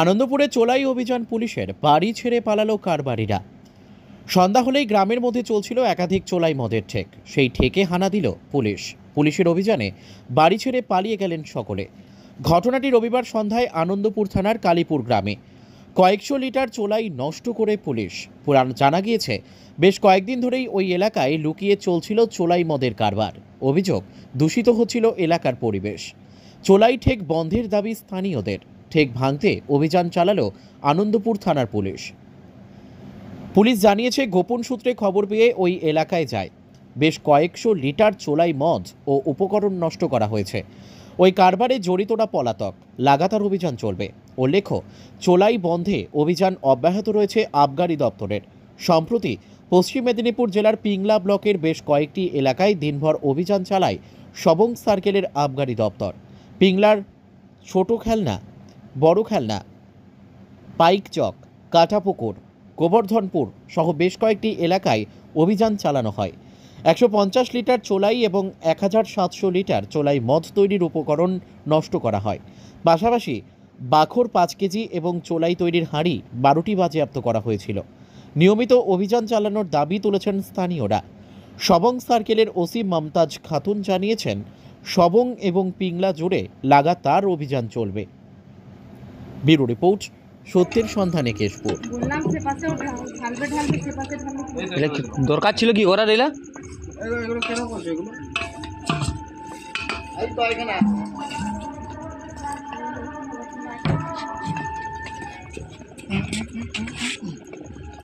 আনন্দপুরে চোলাই অভিযান পুলিশের, বাড়ি ছেড়ে পালালো কারবারিরা। সন্ধ্যা হলেই গ্রামের মধ্যে চলছিল একাধিক চোলাই মদের ঠেক, সেই ঠেকে হানা দিল পুলিশ। পুলিশের অভিযানে বাড়ি ছেড়ে পালিয়ে গেলেন সকলে। ঘটনাটি রবিবার সন্ধ্যায় আনন্দপুর থানার কালীপুর গ্রামে। কয়েকশো লিটার চোলাই নষ্ট করে পুলিশ। জানা গিয়েছে, বেশ কয়েকদিন ধরেই ওই এলাকায় লুকিয়ে চলছিল চোলাই মদের কারবার। অভিযোগ, দূষিত হচ্ছিল এলাকার পরিবেশ। চোলাই ঠেক বন্ধের দাবি স্থানীয়দের। ঠেক ভাঙতে অভিযান চালালো আনন্দপুর থানার পুলিশ। পুলিশ জানিয়েছে, গোপন সূত্রে খবর পেয়ে ওই এলাকায় যায়। বেশ কয়েকশো লিটার চোলাই মদ ও উপকরণ নষ্ট করা হয়েছে। ওই কারবারে জড়িতরা পলাতক। লাগাতার অভিযান চলবে। উল্লেখ্য, চোলাই বন্ধে অভিযান অব্যাহত রয়েছে আবগারি দপ্তরের। সম্প্রতি পশ্চিম মেদিনীপুর জেলার পিংলা ব্লকের বেশ কয়েকটি এলাকায় দিনভর অভিযান চালায় সবং সার্কেলের আবগারি দপ্তর। পিংলার ছোট খেলনা, বড় খেলনা, পাইকচক, কাটাপুকুর, গোবর্ধনপুর সহ বেশ কয়েকটি এলাকায় অভিযান চালানো হয়। 150 লিটার চোলাই এবং 1700 লিটার চোলাই মদ তৈরির উপকরণ নষ্ট করা হয়। পাশাপাশি বাখর 5 কেজি এবং চোলাই তৈরির হাঁড়ি 12টি বাজেয়াপ্ত করা হয়েছিল। নিয়মিত অভিযান চালানোর দাবি তুলেছেন স্থানীয়রা। সবং সার্কেলের ওসি মমতাজ খাতুন জানিয়েছেন, সবং এবং পিংলা জুড়ে লাগাতার অভিযান চলবে। ব্যুরো রিপোর্ট, সত্যের সন্ধানে কেশপুর। দরকার ছিল কি করার এলা? এগুলো কেন করছো এগুলো? এই তো এখানে